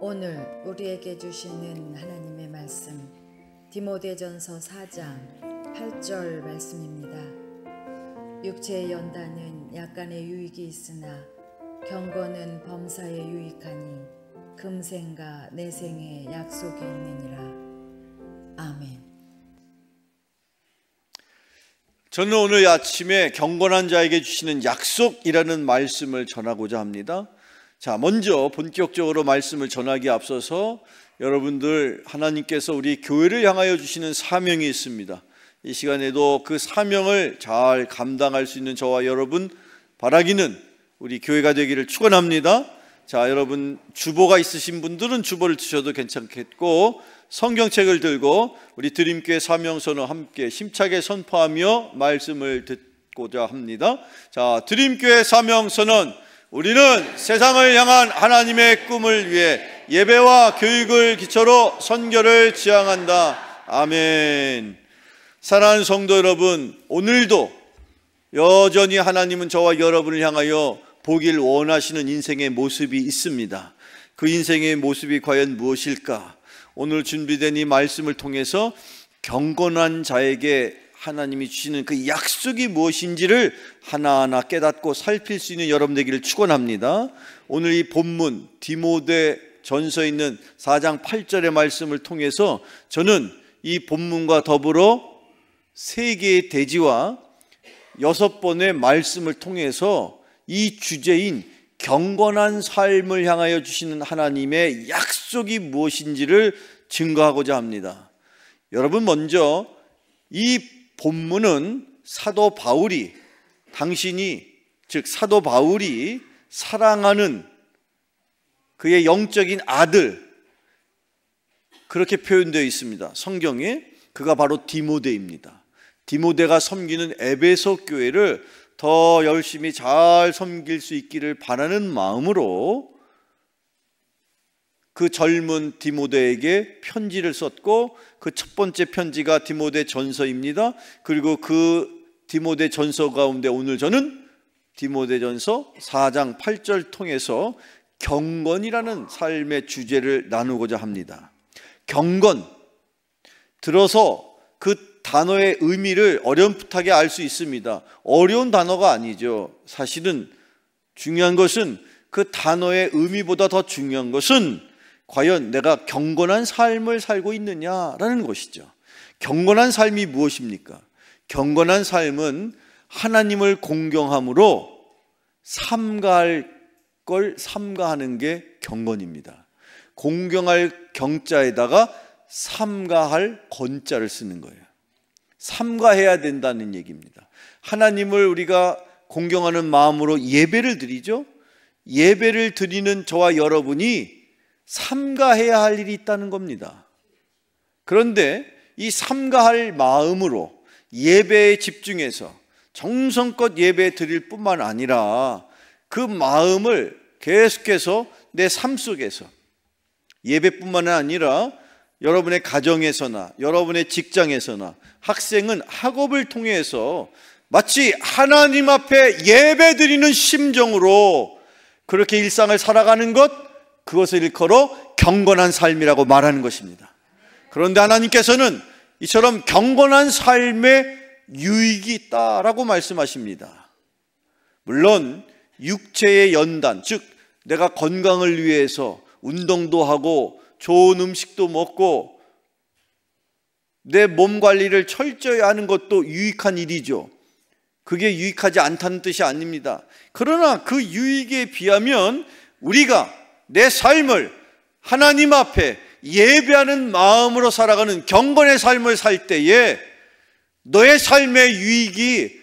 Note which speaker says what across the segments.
Speaker 1: 오늘 우리에게 주시는 하나님의 말씀 디모데전서 4장 8절 말씀입니다. 육체의 연단은 약간의 유익이 있으나 경건은 범사에 유익하니 금생과 내생에 약속이 있느니라. 아멘.
Speaker 2: 저는 오늘 아침에 경건한 자에게 주시는 약속이라는 말씀을 전하고자 합니다. 자, 먼저 본격적으로 말씀을 전하기에 앞서서 여러분들, 하나님께서 우리 교회를 향하여 주시는 사명이 있습니다. 이 시간에도 그 사명을 잘 감당할 수 있는 저와 여러분 바라기는 우리 교회가 되기를 축원합니다. 자, 여러분 주보가 있으신 분들은 주보를 드셔도 괜찮겠고, 성경책을 들고 우리 드림교회 사명선언 함께 힘차게 선포하며 말씀을 듣고자 합니다. 자, 드림교회 사명선언. 우리는 세상을 향한 하나님의 꿈을 위해 예배와 교육을 기초로 선교를 지향한다. 아멘. 사랑하는 성도 여러분, 오늘도 여전히 하나님은 저와 여러분을 향하여 보길 원하시는 인생의 모습이 있습니다. 그 인생의 모습이 과연 무엇일까? 오늘 준비된 이 말씀을 통해서 경건한 자에게 하나님이 주시는 그 약속이 무엇인지를 하나하나 깨닫고 살필 수 있는 여러분 되기를 축원합니다. 오늘 이 본문 디모데 전서에 있는 4장 8절의 말씀을 통해서 저는 이 본문과 더불어 3개의 대지와 6번의 말씀을 통해서 이 주제인 경건한 삶을 향하여 주시는 하나님의 약속이 무엇인지를 증거하고자 합니다. 여러분, 먼저 이 본문은 사도 바울이 사도 바울이 사랑하는 그의 영적인 아들, 그렇게 표현되어 있습니다. 성경에. 그가 바로 디모데입니다. 디모데가 섬기는 에베소 교회를 더 열심히 잘 섬길 수 있기를 바라는 마음으로 그 젊은 디모데에게 편지를 썼고, 그 첫 번째 편지가 디모데 전서입니다. 그리고 그 디모데 전서 가운데 오늘 저는 디모데 전서 4장 8절 통해서 경건이라는 삶의 주제를 나누고자 합니다. 경건, 들어서 그 단어의 의미를 어렴풋하게 알 수 있습니다. 어려운 단어가 아니죠. 사실은 중요한 것은 그 단어의 의미보다 더 중요한 것은 과연 내가 경건한 삶을 살고 있느냐라는 것이죠. 경건한 삶이 무엇입니까? 경건한 삶은 하나님을 공경함으로 삼가할 걸 삼가하는 게 경건입니다. 공경할 경자에다가 삼가할 건자를 쓰는 거예요. 삼가해야 된다는 얘기입니다. 하나님을 우리가 공경하는 마음으로 예배를 드리죠. 예배를 드리는 저와 여러분이 삼가해야 할 일이 있다는 겁니다. 그런데 이 삼가할 마음으로 예배에 집중해서 정성껏 예배 드릴 뿐만 아니라 그 마음을 계속해서 내 삶 속에서, 예배뿐만 아니라 여러분의 가정에서나 여러분의 직장에서나 학생은 학업을 통해서 마치 하나님 앞에 예배 드리는 심정으로 그렇게 일상을 살아가는 것, 그것을 일컬어 경건한 삶이라고 말하는 것입니다. 그런데 하나님께서는 이처럼 경건한 삶에 유익이 있다라고 말씀하십니다. 물론 육체의 연단, 즉 내가 건강을 위해서 운동도 하고 좋은 음식도 먹고 내 몸 관리를 철저히 하는 것도 유익한 일이죠. 그게 유익하지 않다는 뜻이 아닙니다. 그러나 그 유익에 비하면 우리가 내 삶을 하나님 앞에 예배하는 마음으로 살아가는 경건의 삶을 살 때에 너의 삶의 유익이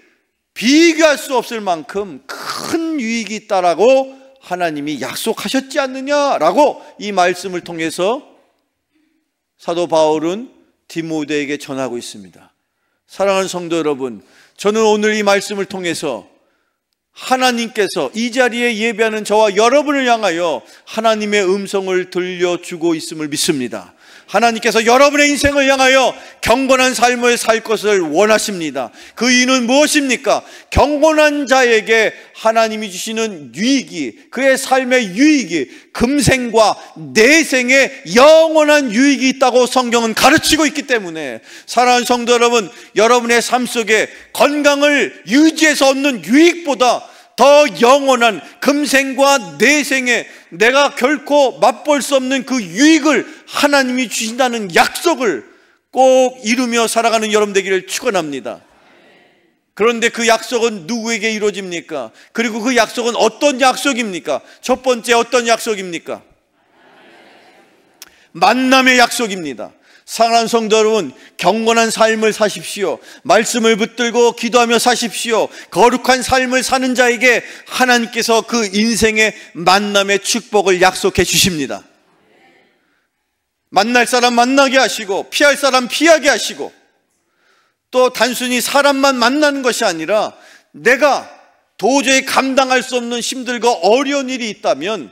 Speaker 2: 비교할 수 없을 만큼 큰 유익이 있다라고 하나님이 약속하셨지 않느냐라고 이 말씀을 통해서 사도 바울은 디모데에게 전하고 있습니다. 사랑하는 성도 여러분, 저는 오늘 이 말씀을 통해서 하나님께서 이 자리에 예배하는 저와 여러분을 향하여 하나님의 음성을 들려주고 있음을 믿습니다. 하나님께서 여러분의 인생을 향하여 경건한 삶을 살 것을 원하십니다. 그 이유는 무엇입니까? 경건한 자에게 하나님이 주시는 유익이, 그의 삶의 유익이 금생과 내생의 영원한 유익이 있다고 성경은 가르치고 있기 때문에, 사랑하는 성도 여러분, 여러분의 삶 속에 건강을 유지해서 얻는 유익보다 더 영원한 금생과 내생에 내가 결코 맛볼 수 없는 그 유익을 하나님이 주신다는 약속을 꼭 이루며 살아가는 여러분 되기를 축원합니다. 그런데 그 약속은 누구에게 이루어집니까? 그리고 그 약속은 어떤 약속입니까? 첫 번째, 어떤 약속입니까? 만남의 약속입니다. 사랑하는 성도 여러분, 경건한 삶을 사십시오. 말씀을 붙들고 기도하며 사십시오. 거룩한 삶을 사는 자에게 하나님께서 그 인생의 만남의 축복을 약속해 주십니다. 만날 사람 만나게 하시고, 피할 사람 피하게 하시고, 또 단순히 사람만 만나는 것이 아니라 내가 도저히 감당할 수 없는 힘들고 어려운 일이 있다면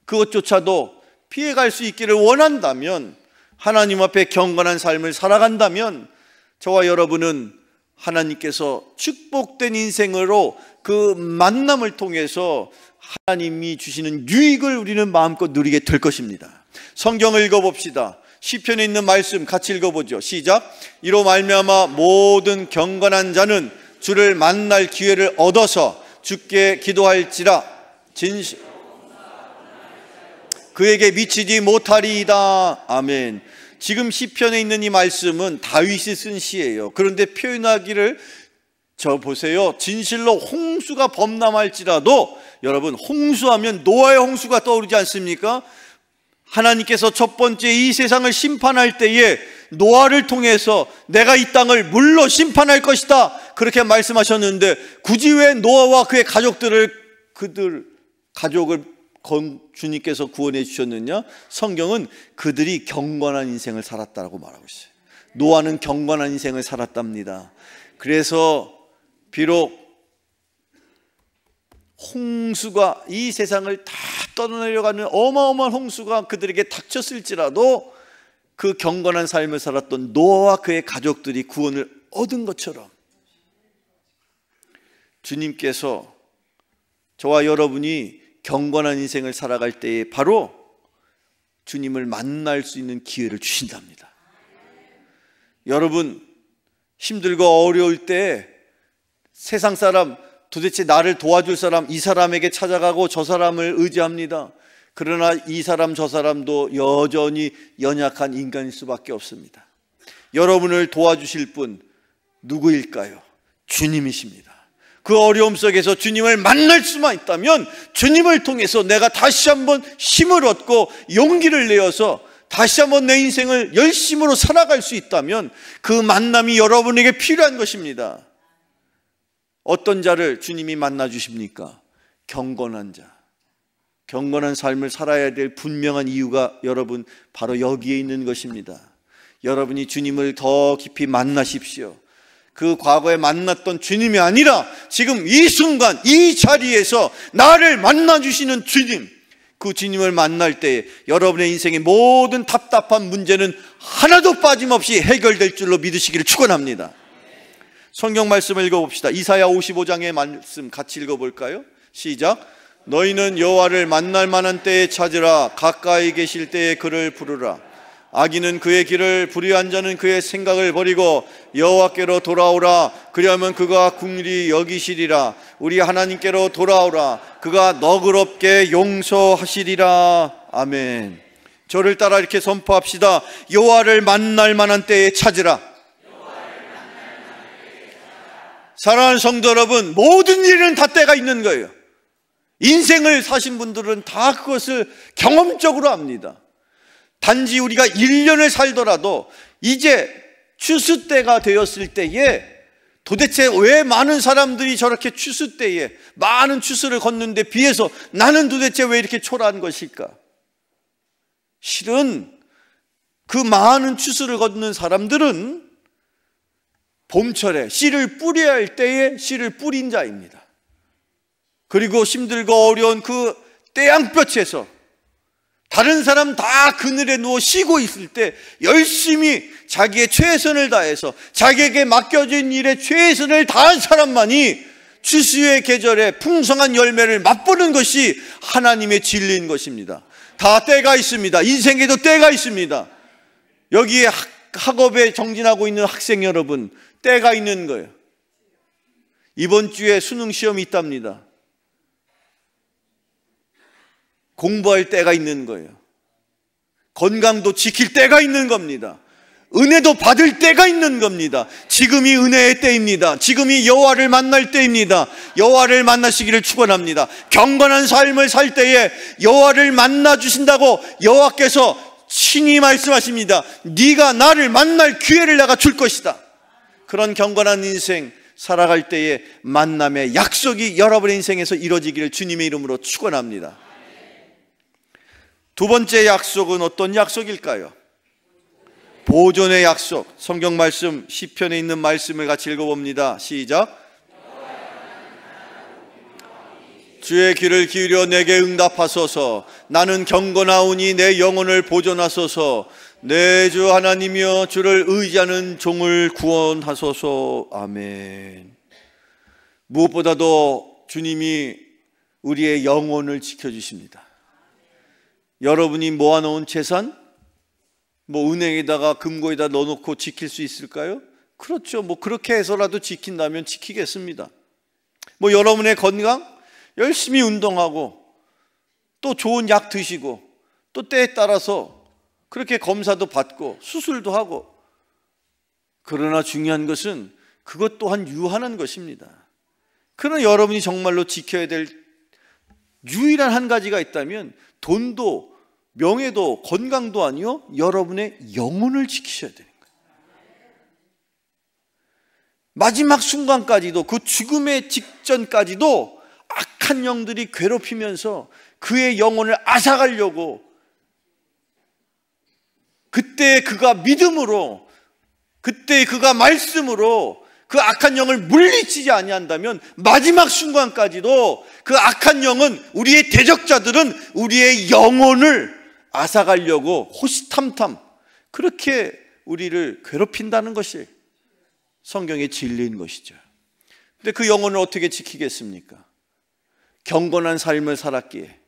Speaker 2: 그것조차도 피해갈 수 있기를 원한다면, 하나님 앞에 경건한 삶을 살아간다면 저와 여러분은 하나님께서 축복된 인생으로 그 만남을 통해서 하나님이 주시는 유익을 우리는 마음껏 누리게 될 것입니다. 성경을 읽어봅시다. 시편에 있는 말씀 같이 읽어보죠. 시작. 이로 말미암아 모든 경건한 자는 주를 만날 기회를 얻어서 주께 기도할지라 진실 그에게 미치지 못하리이다. 아멘. 지금 시편에 있는 이 말씀은 다윗이 쓴 시예요. 그런데 표현하기를 보세요. 진실로 홍수가 범람할지라도, 여러분, 홍수하면 노아의 홍수가 떠오르지 않습니까? 하나님께서 첫 번째 이 세상을 심판할 때에 노아를 통해서 내가 이 땅을 물로 심판할 것이다, 그렇게 말씀하셨는데 굳이 왜 노아와 그의 가족을 주님께서 구원해 주셨느냐? 성경은 그들이 경건한 인생을 살았다고 말하고 있어요. 노아는 경건한 인생을 살았답니다. 그래서 비록 홍수가 이 세상을 다 떠내려가는 어마어마한 홍수가 그들에게 닥쳤을지라도 그 경건한 삶을 살았던 노아와 그의 가족들이 구원을 얻은 것처럼 주님께서 저와 여러분이 경건한 인생을 살아갈 때에 바로 주님을 만날 수 있는 기회를 주신답니다. 여러분, 힘들고 어려울 때 세상 사람, 도대체 나를 도와줄 사람, 이 사람에게 찾아가고 저 사람을 의지합니다. 그러나 이 사람 저 사람도 여전히 연약한 인간일 수밖에 없습니다. 여러분을 도와주실 분 누구일까요? 주님이십니다. 그 어려움 속에서 주님을 만날 수만 있다면 주님을 통해서 내가 다시 한번 힘을 얻고 용기를 내어서 다시 한번 내 인생을 열심으로 살아갈 수 있다면 그 만남이 여러분에게 필요한 것입니다. 어떤 자를 주님이 만나 주십니까? 경건한 자. 경건한 삶을 살아야 될 분명한 이유가 여러분 바로 여기에 있는 것입니다. 여러분이 주님을 더 깊이 만나십시오. 그 과거에 만났던 주님이 아니라 지금 이 순간 이 자리에서 나를 만나주시는 주님, 그 주님을 만날 때 여러분의 인생의 모든 답답한 문제는 하나도 빠짐없이 해결될 줄로 믿으시기를 축원합니다. 성경 말씀을 읽어봅시다. 이사야 55장의 말씀 같이 읽어볼까요? 시작. 너희는 여호와를 만날 만한 때에 찾으라. 가까이 계실 때에 그를 부르라. 악인은 그의 길을, 불의한 자는 그의 생각을 버리고 여호와께로 돌아오라. 그리하면 그가 긍휼히 여기시리라. 우리 하나님께로 돌아오라. 그가 너그럽게 용서하시리라. 아멘. 저를 따라 이렇게 선포합시다. 여호와를 만날 만한 때에 찾으라. 사랑하는 성도 여러분, 모든 일은 다 때가 있는 거예요. 인생을 사신 분들은 다 그것을 경험적으로 압니다. 단지 우리가 1년을 살더라도 이제 추수 때가 되었을 때에 도대체 왜 많은 사람들이 저렇게 추수 때에 많은 추수를 걷는데 비해서 나는 도대체 왜 이렇게 초라한 것일까? 실은 그 많은 추수를 걷는 사람들은 봄철에 씨를 뿌려야 할 때에 씨를 뿌린 자입니다. 그리고 힘들고 어려운 그 태양볕에서 다른 사람 다 그늘에 누워 쉬고 있을 때 열심히 자기의 최선을 다해서 자기에게 맡겨진 일에 최선을 다한 사람만이 추수의 계절에 풍성한 열매를 맛보는 것이 하나님의 진리인 것입니다. 다 때가 있습니다. 인생에도 때가 있습니다. 여기에 학업에 정진하고 있는 학생 여러분, 때가 있는 거예요. 이번 주에 수능 시험이 있답니다. 공부할 때가 있는 거예요. 건강도 지킬 때가 있는 겁니다. 은혜도 받을 때가 있는 겁니다. 지금이 은혜의 때입니다. 지금이 여호와를 만날 때입니다. 여호와를 만나시기를 축원합니다. 경건한 삶을 살 때에 여호와를 만나 주신다고 여호와께서 친히 말씀하십니다. 네가 나를 만날 기회를 내가 줄 것이다. 그런 경건한 인생 살아갈 때에 만남의 약속이 여러분의 인생에서 이루어지기를 주님의 이름으로 축원합니다. 두 번째 약속은 어떤 약속일까요? 보존의 약속. 성경 말씀 시편에 있는 말씀을 같이 읽어봅니다. 시작. 주의 귀를 기울여 내게 응답하소서. 나는 경건하오니 내 영혼을 보존하소서. 내 주 하나님이여 주를 의지하는 종을 구원하소서. 아멘. 무엇보다도 주님이 우리의 영혼을 지켜주십니다. 여러분이 모아놓은 재산, 은행에다가 금고에다 넣어놓고 지킬 수 있을까요? 그렇죠. 그렇게 해서라도 지킨다면 지키겠습니다. 여러분의 건강, 열심히 운동하고 또 좋은 약 드시고 또 때에 따라서 그렇게 검사도 받고 수술도 하고, 그러나 중요한 것은 그것 또한 유한한 것입니다. 그러나 여러분이 정말로 지켜야 될 유일한 한 가지가 있다면 돈도 명예도 건강도 아니요, 여러분의 영혼을 지키셔야 되는 거예요. 마지막 순간까지도, 그 죽음의 직전까지도 악한 영들이 괴롭히면서 그의 영혼을 앗아가려고, 그때 그가 믿음으로, 그때 그가 말씀으로 그 악한 영을 물리치지 아니한다면 마지막 순간까지도 그 악한 영은, 우리의 대적자들은 우리의 영혼을 앗아가려고 호시탐탐 그렇게 우리를 괴롭힌다는 것이 성경의 진리인 것이죠. 근데 그 영혼을 어떻게 지키겠습니까? 경건한 삶을 살았기에,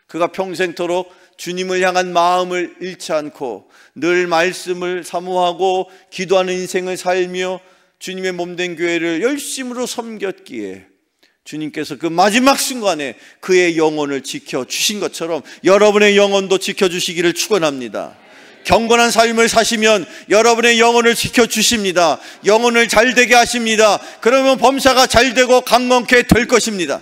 Speaker 2: 그가 평생토록 주님을 향한 마음을 잃지 않고 늘 말씀을 사모하고 기도하는 인생을 살며 주님의 몸된 교회를 열심으로 섬겼기에 주님께서 그 마지막 순간에 그의 영혼을 지켜주신 것처럼 여러분의 영혼도 지켜주시기를 축원합니다. 경건한 삶을 사시면 여러분의 영혼을 지켜주십니다. 영혼을 잘되게 하십니다. 그러면 범사가 잘되고 강건케 될 것입니다.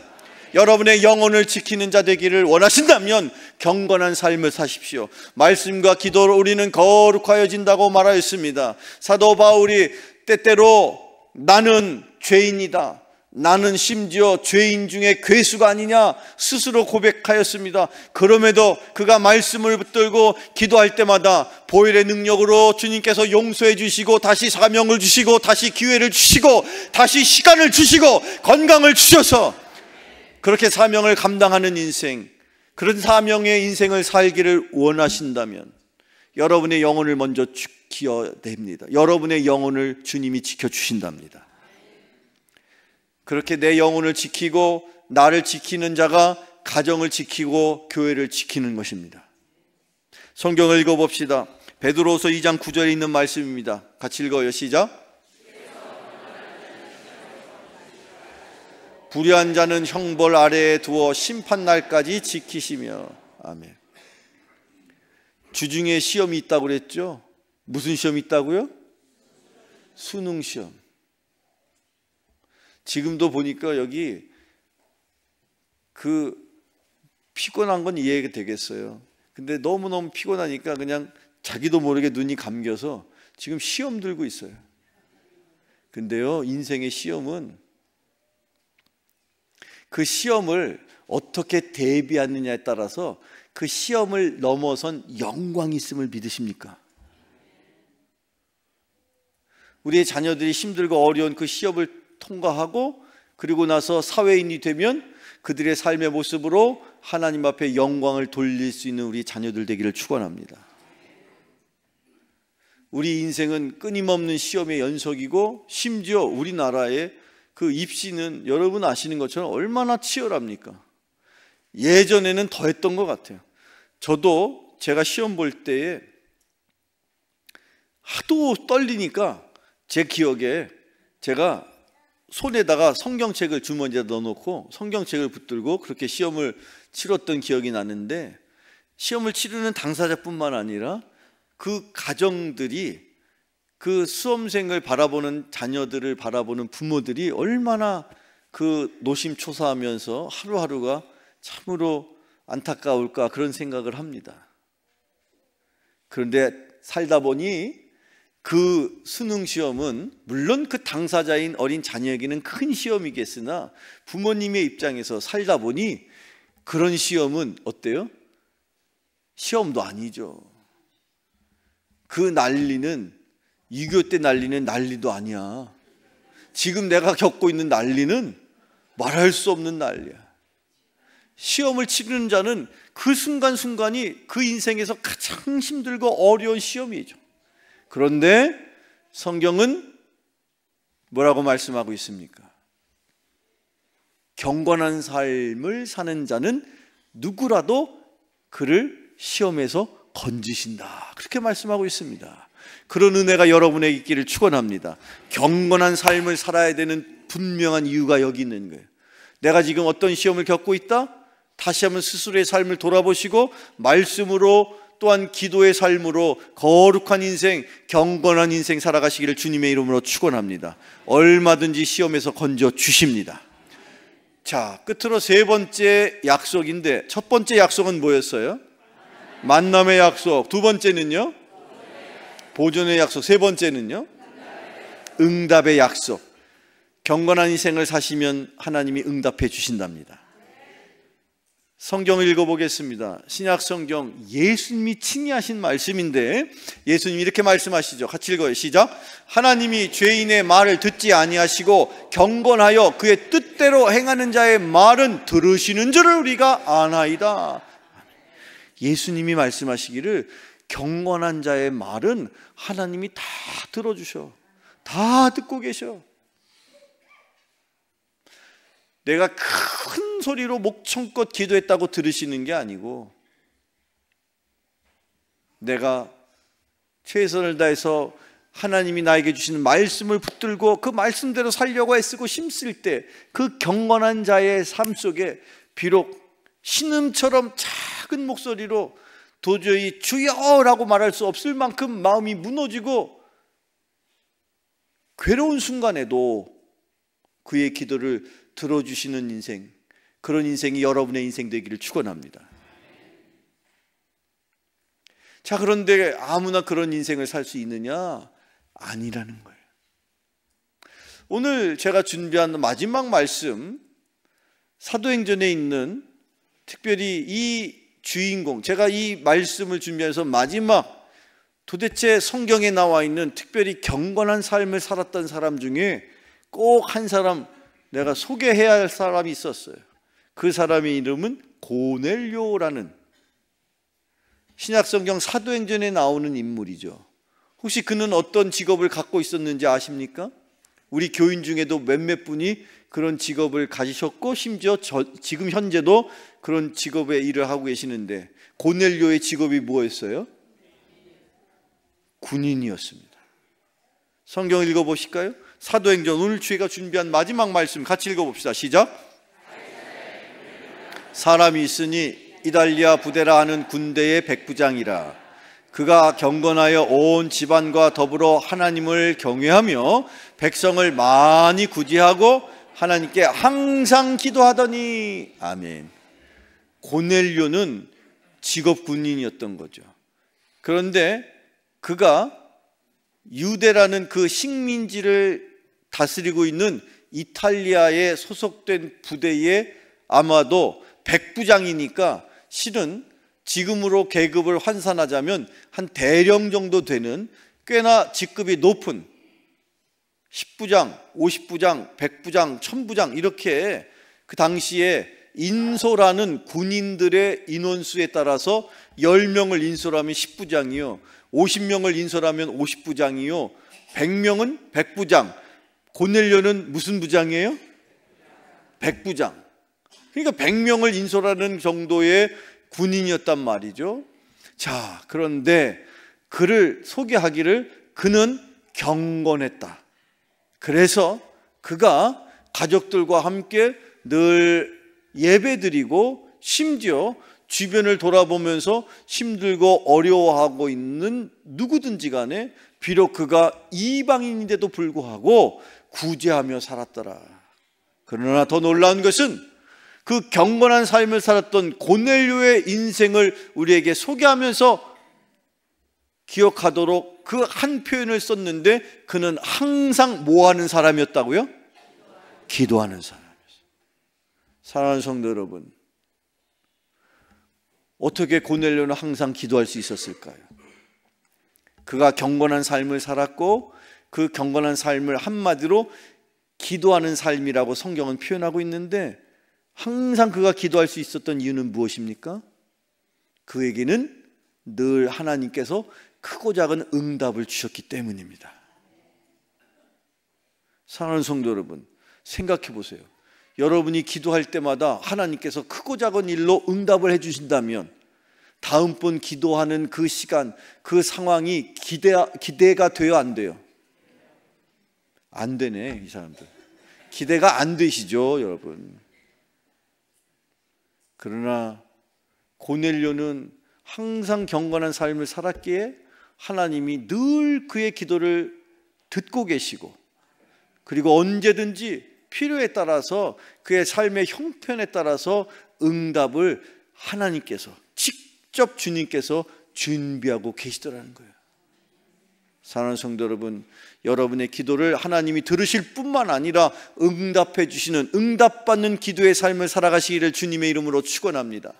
Speaker 2: 여러분의 영혼을 지키는 자 되기를 원하신다면 경건한 삶을 사십시오. 말씀과 기도로 우리는 거룩하여진다고 말하였습니다. 사도 바울이 때때로 나는 죄인이다, 나는 심지어 죄인 중에 괴수가 아니냐 스스로 고백하였습니다. 그럼에도 그가 말씀을 붙들고 기도할 때마다 보혈의 능력으로 주님께서 용서해 주시고 다시 사명을 주시고 다시 기회를 주시고 다시 시간을 주시고 건강을 주셔서 그렇게 사명을 감당하는 인생, 그런 사명의 인생을 살기를 원하신다면 여러분의 영혼을 먼저 지켜야 됩니다. 여러분의 영혼을 주님이 지켜주신답니다. 그렇게 내 영혼을 지키고 나를 지키는 자가 가정을 지키고 교회를 지키는 것입니다. 성경을 읽어봅시다. 베드로서 2장 9절에 있는 말씀입니다. 같이 읽어요. 시작. 불의한 자는 형벌 아래에 두어 심판날까지 지키시며. 아멘. 주중에 시험이 있다고 그랬죠? 무슨 시험이 있다고요? 수능 시험. 지금도 보니까 여기 피곤한 건 이해가 되겠어요. 근데 너무너무 피곤하니까 그냥 자기도 모르게 눈이 감겨서 지금 시험 들고 있어요. 근데요, 인생의 시험은 그 시험을 어떻게 대비하느냐에 따라서 그 시험을 넘어선 영광이 있음을 믿으십니까? 우리의 자녀들이 힘들고 어려운 그 시험을 통과하고 그리고 나서 사회인이 되면 그들의 삶의 모습으로 하나님 앞에 영광을 돌릴 수 있는 우리 자녀들 되기를 축원합니다. 우리 인생은 끊임없는 시험의 연속이고, 심지어 우리나라의 그 입시는 여러분 아시는 것처럼 얼마나 치열합니까? 예전에는 더 했던 것 같아요. 저도 제가 시험 볼 때에 하도 떨리니까 제 기억에 제가 손에다가 성경책을 주머니에 넣어놓고 성경책을 붙들고 그렇게 시험을 치렀던 기억이 나는데, 시험을 치르는 당사자뿐만 아니라 그 가정들이, 그 수험생을 바라보는 자녀들을 바라보는 부모들이 얼마나 그 노심초사하면서 하루하루가 참으로 안타까울까, 그런 생각을 합니다. 그런데 살다 보니 그 수능 시험은 물론 그 당사자인 어린 자녀에게는 큰 시험이겠으나, 부모님의 입장에서 살다 보니 그런 시험은 어때요? 시험도 아니죠. 그 난리는 6.25 때 난리는 난리도 아니야. 지금 내가 겪고 있는 난리는 말할 수 없는 난리야. 시험을 치르는 자는 그 순간순간이 그 인생에서 가장 힘들고 어려운 시험이죠. 그런데 성경은 뭐라고 말씀하고 있습니까? 경건한 삶을 사는 자는 누구라도 그를 시험에서 건지신다, 그렇게 말씀하고 있습니다. 그런 은혜가 여러분에게 있기를 축원합니다. 경건한 삶을 살아야 되는 분명한 이유가 여기 있는 거예요. 내가 지금 어떤 시험을 겪고 있다? 다시 한번 스스로의 삶을 돌아보시고 말씀으로, 또한 기도의 삶으로 거룩한 인생, 경건한 인생 살아가시기를 주님의 이름으로 축원합니다. 얼마든지 시험에서 건져 주십니다. 자, 끝으로 세 번째 약속인데, 첫 번째 약속은 뭐였어요? 만남의 약속. 두 번째는요? 보존의 약속. 세 번째는요? 응답의 약속. 경건한 인생을 사시면 하나님이 응답해 주신답니다. 성경을 읽어보겠습니다. 신약 성경, 예수님이 친히 하신 말씀인데, 예수님이 이렇게 말씀하시죠. 같이 읽어요. 시작. 하나님이 죄인의 말을 듣지 아니하시고 경건하여 그의 뜻대로 행하는 자의 말은 들으시는 줄을 우리가 아나이다. 예수님이 말씀하시기를 경건한 자의 말은 하나님이 다 들어주셔. 다 듣고 계셔. 내가 큰 소리로 목청껏 기도했다고 들으시는 게 아니고, 내가 최선을 다해서 하나님이 나에게 주시는 말씀을 붙들고 그 말씀대로 살려고 애쓰고 힘쓸 때, 그 경건한 자의 삶 속에 비록 신음처럼 작은 목소리로 도저히 주여라고 말할 수 없을 만큼 마음이 무너지고 괴로운 순간에도 그의 기도를 들어주시는 인생, 그런 인생이 여러분의 인생 되기를 축원합니다. 자, 그런데 아무나 그런 인생을 살 수 있느냐? 아니라는 거예요. 오늘 제가 준비한 마지막 말씀, 사도행전에 있는, 특별히 이 주인공, 제가 이 말씀을 준비해서 마지막, 도대체 성경에 나와 있는 특별히 경건한 삶을 살았던 사람 중에 꼭 한 사람 내가 소개해야 할 사람이 있었어요. 그 사람의 이름은 고넬료라는, 신약성경 사도행전에 나오는 인물이죠. 혹시 그는 어떤 직업을 갖고 있었는지 아십니까? 우리 교인 중에도 몇몇 분이 그런 직업을 가지셨고, 심지어 지금 현재도 그런 직업의 일을 하고 계시는데, 고넬료의 직업이 뭐였어요? 군인이었습니다. 성경 읽어보실까요? 사도행전, 오늘 저희가 준비한 마지막 말씀 같이 읽어봅시다. 시작. 사람이 있으니 이달리아 부데라 하는 군대의 백부장이라. 그가 경건하여 온 집안과 더불어 하나님을 경외하며 백성을 많이 구제하고 하나님께 항상 기도하더니. 아멘. 고넬료는 직업 군인이었던 거죠. 그런데 그가 유대라는 그 식민지를 다스리고 있는 이탈리아에 소속된 부대에 아마도 백부장이니까, 실은 지금으로 계급을 환산하자면 한 대령 정도 되는 꽤나 직급이 높은 10부장, 50부장, 100부장, 1000부장, 이렇게 그 당시에 인솔하는 군인들의 인원수에 따라서 10명을 인솔하면 10부장이요, 50명을 인솔하면 50부장이요, 100명은 100부장. 고넬료는 무슨 부장이에요? 100부장. 그러니까 100명을 인솔하는 정도의 군인이었단 말이죠. 자, 그런데 그를 소개하기를 그는 경건했다. 그래서 그가 가족들과 함께 늘 예배드리고 심지어 주변을 돌아보면서 힘들고 어려워하고 있는 누구든지 간에 비록 그가 이방인인데도 불구하고 구제하며 살았더라. 그러나 더 놀라운 것은 그 경건한 삶을 살았던 고넬료의 인생을 우리에게 소개하면서 기억하도록 그 한 표현을 썼는데, 그는 항상 뭐 하는 사람이었다고요? 기도하는 사람이었어요. 사랑하는 성도 여러분, 어떻게 고넬료는 항상 기도할 수 있었을까요? 그가 경건한 삶을 살았고 그 경건한 삶을 한마디로 기도하는 삶이라고 성경은 표현하고 있는데, 항상 그가 기도할 수 있었던 이유는 무엇입니까? 그에게는 늘 하나님께서 크고 작은 응답을 주셨기 때문입니다. 사랑하는 성도 여러분, 생각해 보세요. 여러분이 기도할 때마다 하나님께서 크고 작은 일로 응답을 해주신다면 다음번 기도하는 그 시간, 그 상황이 기대가 돼요, 안 돼요? 안 되네, 이 사람들. 기대가 안 되시죠, 여러분. 그러나 고넬료는 항상 경건한 삶을 살았기에 하나님이 늘 그의 기도를 듣고 계시고, 그리고 언제든지 필요에 따라서 그의 삶의 형편에 따라서 응답을 하나님께서, 직접 주님께서 준비하고 계시더라는 거예요. 사랑하는 성도 여러분, 여러분의 기도를 하나님이 들으실 뿐만 아니라 응답해 주시는, 응답받는 기도의 삶을 살아가시기를 주님의 이름으로 축원합니다.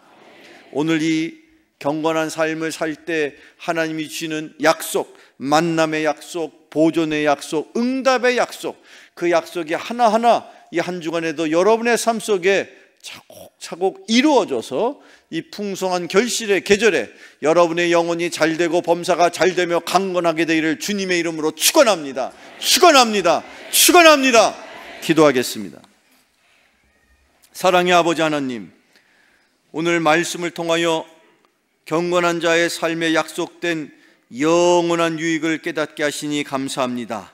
Speaker 2: 오늘 이 경건한 삶을 살 때 하나님이 주시는 약속, 만남의 약속, 보존의 약속, 응답의 약속, 그 약속이 하나하나 이 한 주간에도 여러분의 삶 속에 차곡차곡 이루어져서 이 풍성한 결실의 계절에 여러분의 영혼이 잘되고 범사가 잘되며 강건하게 되기를 주님의 이름으로 축원합니다. 축원합니다. 축원합니다. 기도하겠습니다. 사랑의 아버지 하나님, 오늘 말씀을 통하여 경건한 자의 삶에 약속된 영원한 유익을 깨닫게 하시니 감사합니다.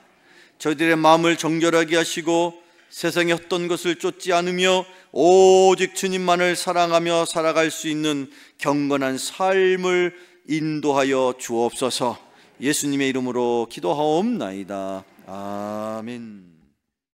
Speaker 2: 저희들의 마음을 정결하게 하시고 세상의 어떤 것을 쫓지 않으며 오직 주님만을 사랑하며 살아갈 수 있는 경건한 삶을 인도하여 주옵소서. 예수님의 이름으로 기도하옵나이다. 아멘.